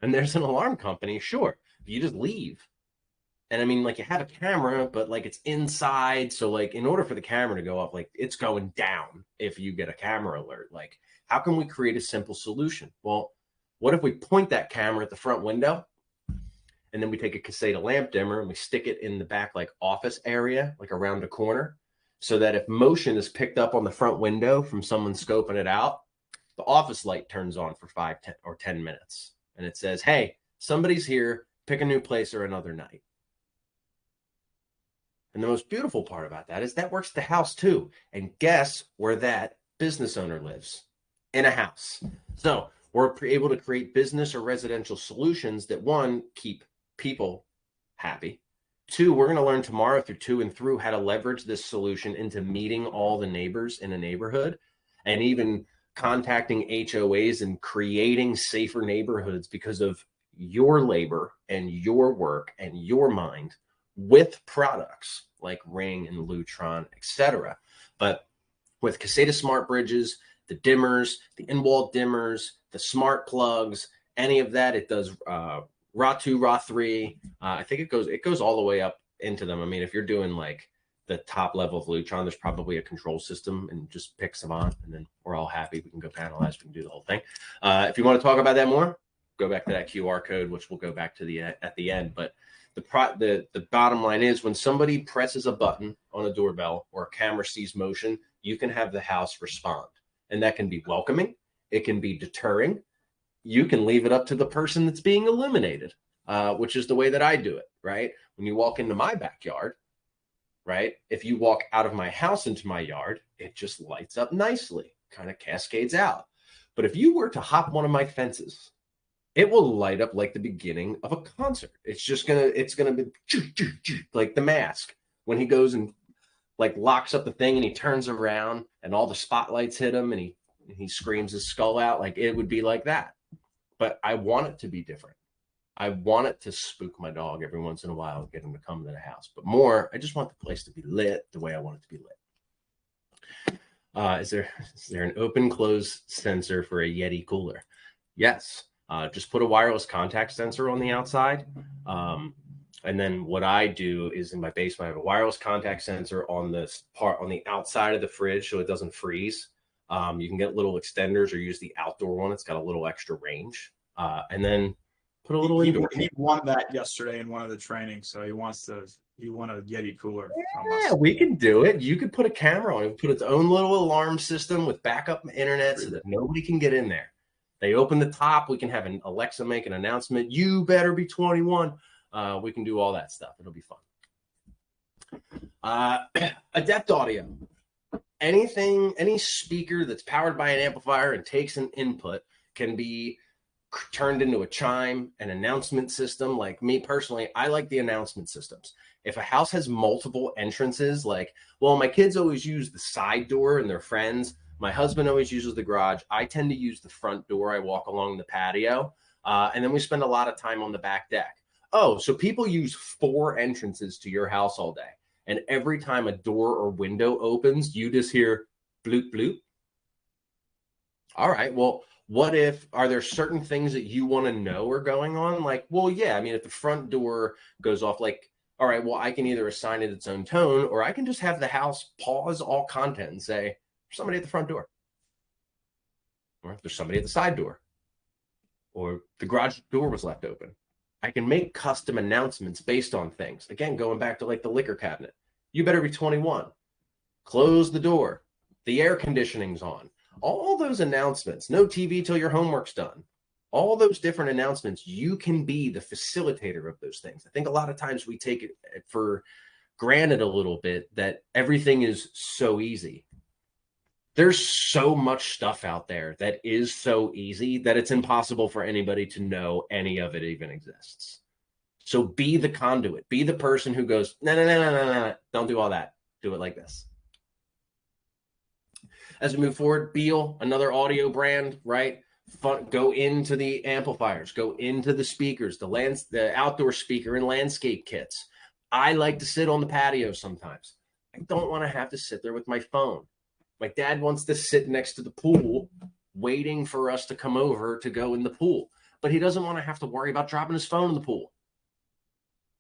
And there's an alarm company, sure. You just leave. And I mean, like, you have a camera, but like it's inside. So like in order for the camera to go up, like it's going down if you get a camera alert. Like, how can we create a simple solution? Well, what if we point that camera at the front window and then we take a Caseta lamp dimmer and we stick it in the back, like office area, like around the corner, so that if motion is picked up on the front window from someone scoping it out, the office light turns on for 5 or 10 minutes. And it says, hey, somebody's here, pick a new place or another night. And the most beautiful part about that is that works the house too. And guess where that business owner lives? In a house. So we're able to create business or residential solutions that, 1, keep people happy. 2, we're going to learn tomorrow through 2 and through how to leverage this solution into meeting all the neighbors in a neighborhood and even contacting HOAs and creating safer neighborhoods because of your labor and your work and your mind with products like Ring and Lutron, etc. But with Caseta Smart Bridges, the dimmers, the in-wall dimmers, the smart plugs, any of that, it does RA2, RA3. I think it goes all the way up into them. I mean, if you're doing like the top level of Lutron, there's probably a control system and just picks them on, and then we're all happy. We can go panelize. We can do the whole thing. If you want to talk about that more, go back to that QR code, which we'll go back to at the end. But the bottom line is, when somebody presses a button on a doorbell or a camera sees motion, you can have the house respond, and that can be welcoming. It can be deterring. You can leave it up to the person that's being eliminated, which is the way that I do it, right? When you walk into my backyard, right? If you walk out of my house into my yard, it just lights up nicely, kind of cascades out. But if you were to hop one of my fences, it will light up like the beginning of a concert. It's gonna be like The Mask when he goes and like locks up the thing and he turns around and all the spotlights hit him and he screams his skull out. Like it would be like that. But I want it to be different. I want it to spook my dog every once in a while and get him to come to the house. But more, I just want the place to be lit the way I want it to be lit. Is there an open close sensor for a Yeti cooler? Yes. Just put a wireless contact sensor on the outside. And then what I do is in my basement, I have a wireless contact sensor on this part on the outside of the fridge so it doesn't freeze. You can get little extenders or use the outdoor one. It's got a little extra range. And then put a little indoor. He won that yesterday in one of the trainings, so he won a Yeti cooler. Yeah, we can do it. You could put a camera on it, put its own little alarm system with backup internet so that nobody can get in there. They open the top. We can have an Alexa make an announcement. You better be 21. We can do all that stuff. It'll be fun. Adept audio. Any speaker that's powered by an amplifier and takes an input can be turned into a chime, an announcement system. Like me personally, I like the announcement systems. If a house has multiple entrances, like, well, my kids always use the side door and their friends. My husband always uses the garage. I tend to use the front door. I walk along the patio. And then we spend a lot of time on the back deck. Oh, so people use 4 entrances to your house all day. And every time a door or window opens, you just hear bloop, bloop. All right, well, are there certain things that you want to know are going on? Like, well, yeah, I mean, if the front door goes off, like, all right, well, I can either assign it its own tone, or I can just have the house pause all content and say, there's somebody at the front door. Or there's somebody at the side door. Or the garage door was left open. I can make custom announcements based on things. Again, going back to like the liquor cabinet. You better be 21. Close the door. The air conditioning's on. All those announcements. No TV till your homework's done. All those different announcements, you can be the facilitator of those things. I think a lot of times we take it for granted a little bit that everything is so easy. There's so much stuff out there that is so easy that it's impossible for anybody to know any of it even exists. So be the conduit. Be the person who goes, no. Don't do all that. Do it like this. As we move forward, Beal, another audio brand, right? Go into the amplifiers, go into the speakers, the outdoor speaker and landscape kits. I like to sit on the patio sometimes. I don't want to have to sit there with my phone. My dad wants to sit next to the pool waiting for us to come over to go in the pool, but he doesn't want to have to worry about dropping his phone in the pool.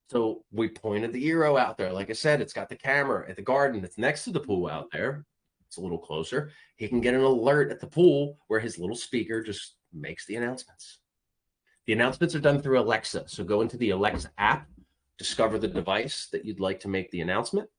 So we pointed the Eero out there. Like I said, it's got the camera at the garden that's next to the pool out there. It's a little closer. He can get an alert at the pool where his little speaker just makes the announcements. The announcements are done through Alexa. So go into the Alexa app, discover the device that you'd like to make the announcement,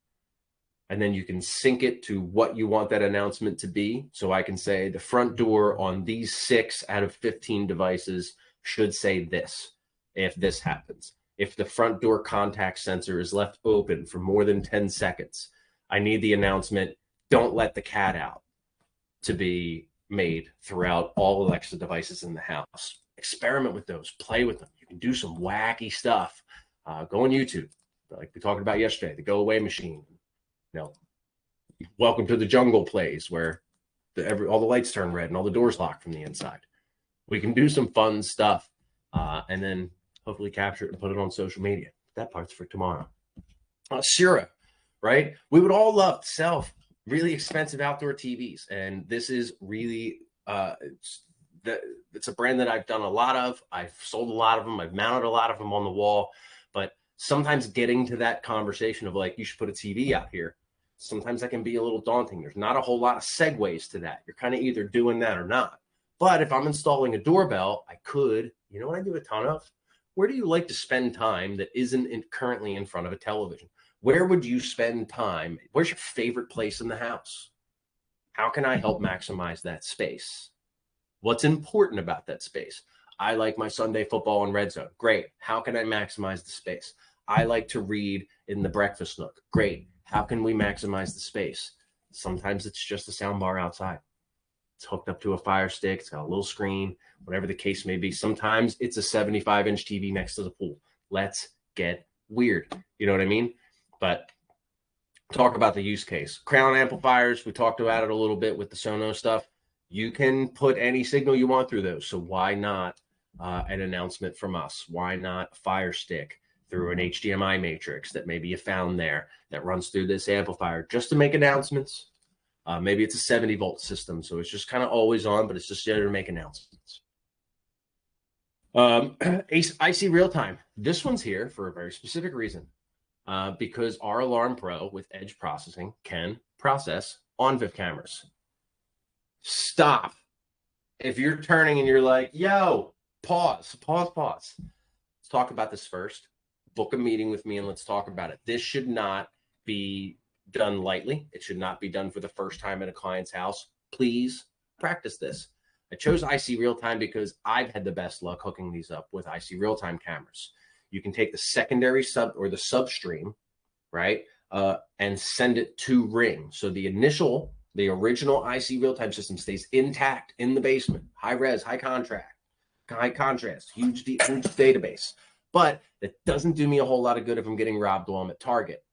and then you can sync it to what you want that announcement to be. So I can say the front door on these 6 out of 15 devices should say this if this happens. If the front door contact sensor is left open for more than 10 seconds, I need the announcement, don't let the cat out, to be made throughout all Alexa devices in the house. Experiment with those, play with them. You can do some wacky stuff. Go on YouTube, like we talked about yesterday, the go away machine. Welcome to the Jungle plays where all the lights turn red and all the doors lock from the inside. We can do some fun stuff and then hopefully capture it and put it on social media. That part's for tomorrow. Sura, right? We would all love to sell really expensive outdoor TVs. And this is really, it's a brand that I've done a lot of. I've sold a lot of them. I've mounted a lot of them on the wall. But sometimes getting to that conversation of like, you should put a TV out here, sometimes that can be a little daunting. There's not a whole lot of segues to that. You're kind of either doing that or not. But if I'm installing a doorbell, I could, you know what I do a ton of? Where do you like to spend time that isn't currently in front of a television? Where would you spend time? Where's your favorite place in the house? How can I help maximize that space? What's important about that space? I like my Sunday football and red zone. Great. How can I maximize the space? I like to read in the breakfast nook. Great. How can we maximize the space? Sometimes it's just a sound bar outside. It's hooked up to a Fire Stick. It's got a little screen, whatever the case may be. Sometimes it's a 75-inch TV next to the pool. Let's get weird. You know what I mean? But talk about the use case. Crown amplifiers, we talked about it a little bit with the Sonos stuff. You can put any signal you want through those. So why not an announcement from us? Why not Fire Stick through an HDMI matrix that maybe you found there that runs through this amplifier just to make announcements? Maybe it's a 70-volt system, so it's just kind of always on, but it's just there to make announcements. IC real time. This one's here for a very specific reason, because our Alarm Pro with edge processing can process on-VIF cameras. Stop. If you're turning and you're like, yo, pause. Let's talk about this first. Book a meeting with me and let's talk about it. This should not be done lightly. It should not be done for the first time at a client's house. Please practice this. I chose IC real time because I've had the best luck hooking these up with IC real time cameras. You can take the secondary sub or the substream, right, and send it to Ring. So the original IC real time system stays intact in the basement, high res, high contrast, huge database. But that doesn't do me a whole lot of good if I'm getting robbed while I'm at Target.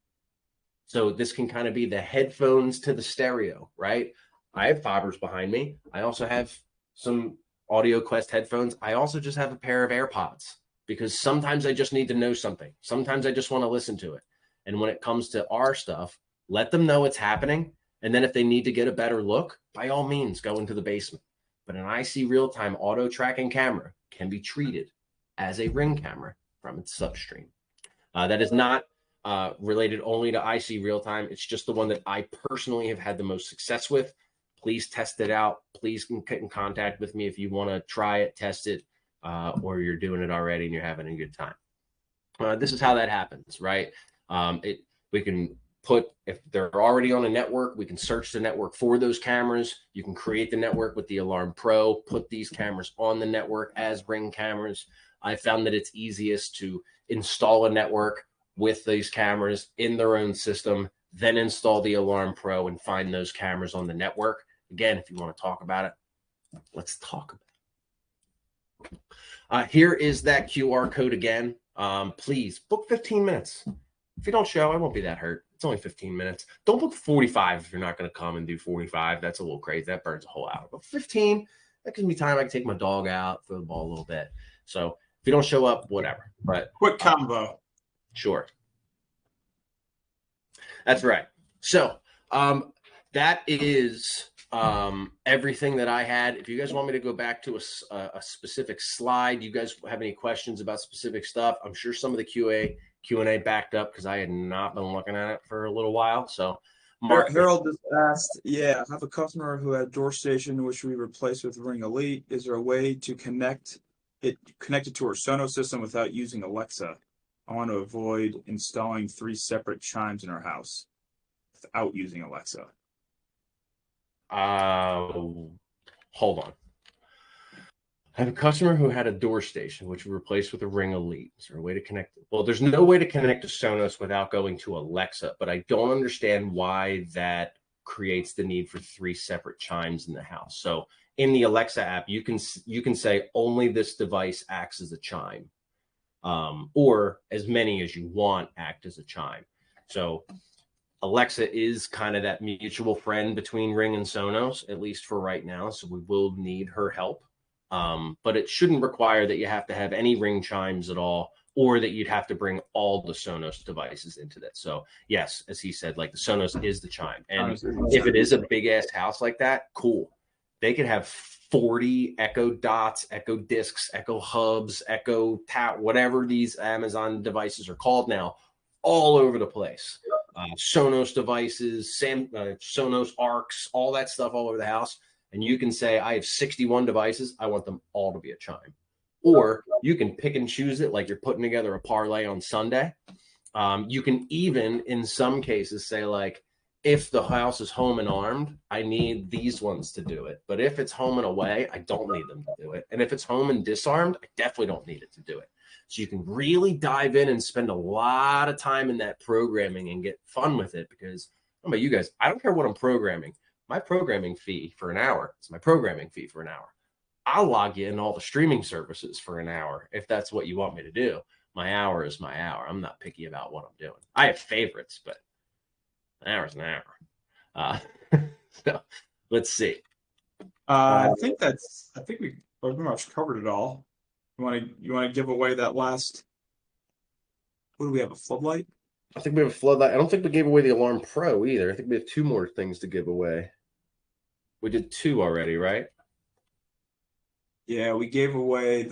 So this can kind of be the headphones to the stereo, right? I have Fibers behind me. I also have some Audio Quest headphones. I also just have a pair of AirPods because sometimes I just need to know something. Sometimes I just want to listen to it. And when it comes to our stuff, let them know it's happening. And then if they need to get a better look, by all means, go into the basement. But an IC real-time auto tracking camera can be treated as a Ring camera from its substream. That is not related only to IC real time. It's just the one that I personally have had the most success with. Please test it out. Please get in contact with me if you want to try it, test it, or you're doing it already and you're having a good time. This is how that happens, right? We can put, if they're already on a network, we can search the network for those cameras. You can create the network with the Alarm Pro, put these cameras on the network as Ring cameras. I found that it's easiest to install a network with these cameras in their own system, then install the Alarm Pro and find those cameras on the network. Again, if you want to talk about it, let's talk about it. Here is that QR code again. Please book 15 minutes. If you don't show, I won't be that hurt. It's only 15 minutes. Don't book 45 if you're not going to come and do 45. That's a little crazy. That burns a whole hour. But 15, that gives me time. I can take my dog out, throw the ball a little bit. So if you don't show up, whatever. But quick combo. Sure. That's right. So that is everything that I had. If you guys want me to go back to a specific slide, you guys have any questions about specific stuff, I'm sure some of the Q&A backed up because I had not been looking at it for a little while. So Harold just asked, I have a customer who had DoorStation, which we replaced with Ring Elite. Is there a way to connect it to our Sonos system without using Alexa? I want to avoid installing 3 separate chimes in our house without using Alexa. Hold on. I have a customer who had a DoorStation, which we replaced with a Ring Elite. Is there a way to connect? Well, there's no way to connect to Sonos without going to Alexa, but I don't understand why that creates the need for 3 separate chimes in the house. So in the Alexa app, you can say only this device acts as a chime. Or as many as you want act as a chime. So Alexa is kind of that mutual friend between Ring and Sonos, at least for right now. So we will need her help. But it shouldn't require that you have to have any Ring chimes at all, or that you'd have to bring all the Sonos devices into that. So yes, as he said, like the Sonos is the chime. And if it is a big ass house like that, cool. They could have 40 Echo Dots, Echo Discs, Echo Hubs, Echo Tap, whatever these Amazon devices are called now, all over the place. Sonos devices, Sonos Arcs, all that stuff all over the house. And you can say, I have 61 devices. I want them all to be a chime. Or you can pick and choose it like you're putting together a parlay on Sunday. You can even, in some cases, say like, if the house is home and armed, I need these ones to do it. But if it's home and away, I don't need them to do it. And if it's home and disarmed, I definitely don't need it to do it. So you can really dive in and spend a lot of time in that programming and get fun with it. Because I don't know about you guys, I don't care what I'm programming. My programming fee for an hour is my programming fee for an hour. I'll log in all the streaming services for an hour if that's what you want me to do. My hour is my hour. I'm not picky about what I'm doing. I have favorites, but an hour is an hour. So let's see. I think we pretty much covered it all. You want to give away that last? What do we have? A floodlight? I think we have a floodlight. I don't think we gave away the Alarm Pro either. I think we have 2 more things to give away. We did 2 already, right? Yeah, we gave away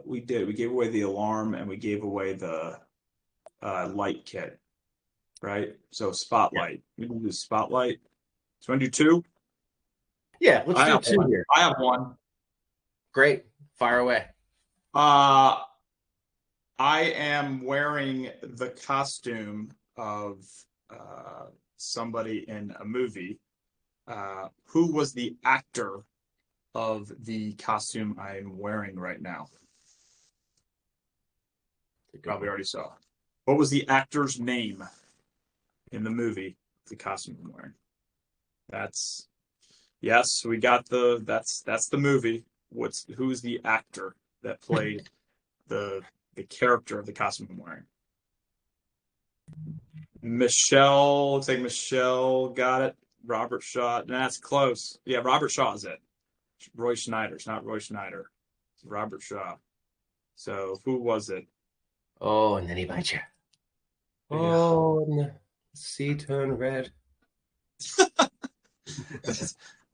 we gave away the alarm and we gave away the light kit, right? So spotlight. We can do spotlight. So want to do 2? Yeah, let's do 2 here. I have 1. Great. Fire away. I am wearing the costume of somebody in a movie. Who was the actor of the costume I'm wearing right now? You probably already saw. What was the actor's name in the movie, the costume I'm wearing? Yes, we got that's the movie. Who's the actor that played the character of the costume I'm wearing? Michelle, looks like Michelle got it. Robert Shaw. That's close. Yeah, Robert Shaw is it. Roy Schneider. It's not Roy Schneider. It's Robert Shaw. So who was it? Oh, and then he bites you. Oh, and the sea turned red.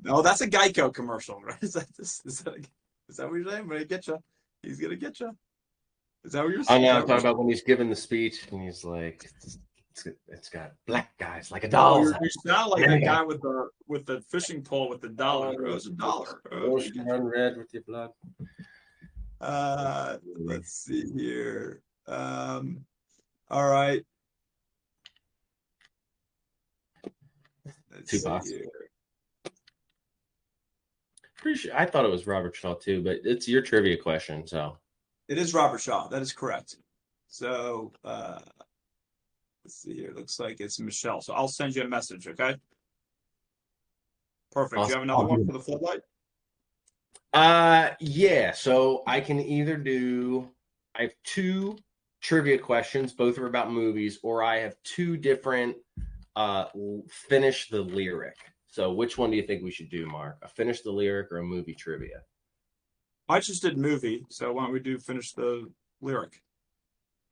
No, that's a Geico commercial, right? Is that what you're saying? But he get you. He's gonna get you. Is that what you're saying? I know. I'm talking about when he's giving the speech and he's like, "It's got black guys like a doll." You sound like that guy with the fishing pole with the dollar. It's a dollar. Run red with your blood. Let's see here. All right. Let's see here. Pretty sure I thought it was Robert Shaw too, but it's your trivia question, so it is Robert Shaw. That is correct. So let's see here. Looks like it's Michelle. So I'll send you a message, okay? Perfect. Do you have another one for the floodlight? Yeah. So I can either do. I have 2 trivia questions. Both are about movies, or I have 2 different. Finish the lyric. So which one do you think we should do, Mark? A finish the lyric or a movie trivia? I just did movie, so why don't we do finish the lyric?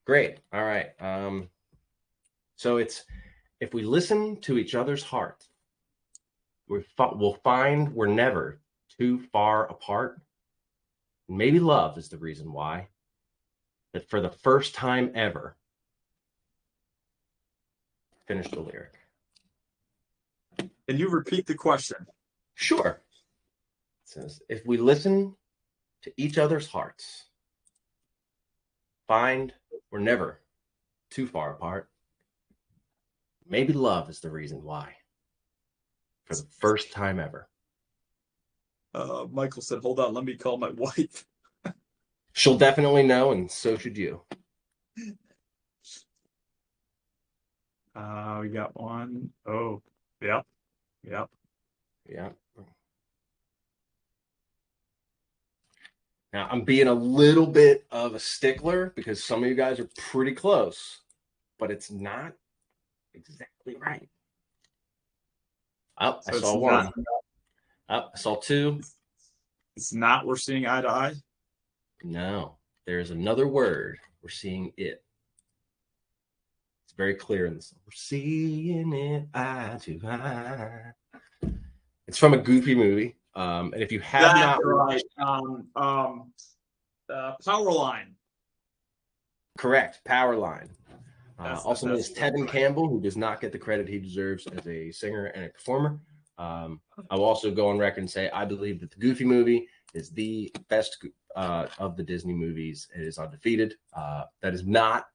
Great. All right. So it's if we listen to each other's heart, we'll find we're never too far apart. Maybe love is the reason why. That for the first time ever, finish the lyric. Can you repeat the question? Sure. It says, if we listen to each other's hearts, find we're never too far apart. Maybe love is the reason why. For the first time ever. Michael said, hold on, let me call my wife. She'll definitely know, and so should you. We got one. Oh, yep. Yep. Yeah. Now, I'm being a little bit of a stickler because some of you guys are pretty close, but it's not exactly right. Oh, so I saw one. Oh, I saw 2. It's not we're seeing eye to eye? No. There's another word. We're seeing it. It's very clear in the song. We're seeing it eye to eye. It's from a Goofy movie. And if you have not watched Powerline. Correct, Powerline. Also known as Tevin Campbell, who does not get the credit he deserves as a singer and a performer. I will also go on record and say I believe that the Goofy movie is the best of the Disney movies. It is undefeated. That is not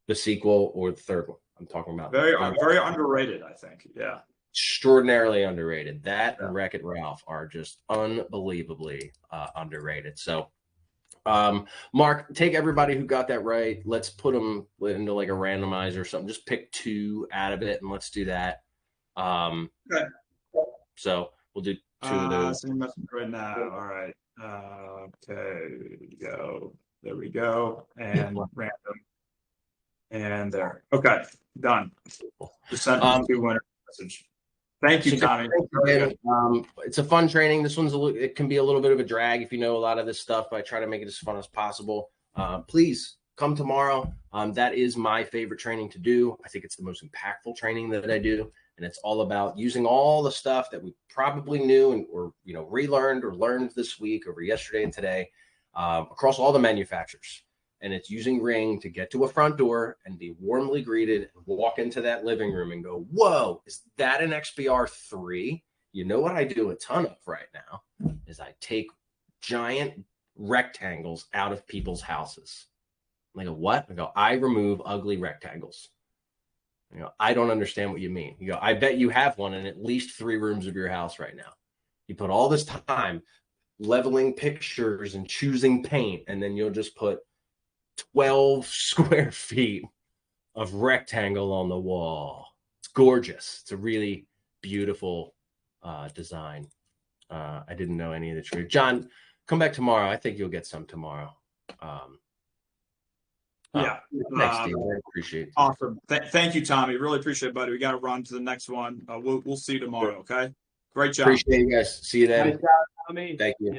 the sequel or the third one. I'm talking about very underrated, I think. Yeah. Extraordinarily underrated. That and Wreck-It Ralph are just unbelievably underrated. So Mark, take everybody who got that right. Let's put them into like a randomizer or something. Just pick 2 out of it, and let's do that. Okay. So we'll do 2 of those. So right now. All right. Okay. There we go. And random. And there. Okay. Done. Just sent 2 winner message. Thank you, Tommy. It's a fun training. This one's it can be a little bit of a drag if you know a lot of this stuff. I try to make it as fun as possible. Please come tomorrow. That is my favorite training to do. I think it's the most impactful training that I do, and it's all about using all the stuff that we probably knew or relearned or learned this week over yesterday and today across all the manufacturers. And it's using Ring to get to a front door and be warmly greeted and walk into that living room and go, whoa, is that an XBR3? You know what I do a ton of right now is I take giant rectangles out of people's houses. I go, what? I go, I remove ugly rectangles. I go, I don't understand what you mean. You go, I bet you have one in at least 3 rooms of your house right now. You put all this time leveling pictures and choosing paint, and then you'll just put 12 square feet of rectangle on the wall. It's gorgeous. It's a really beautiful design. I didn't know any of the trade. John, come back tomorrow. I think you'll get some tomorrow. Yeah. Thanks, Steve. I appreciate it. Awesome. Thank you, Tommy. Really appreciate it, buddy. We got to run to the next one. We'll see you tomorrow. Okay. Great job. Appreciate you guys. See you then. Nice job, Tommy. Thank you.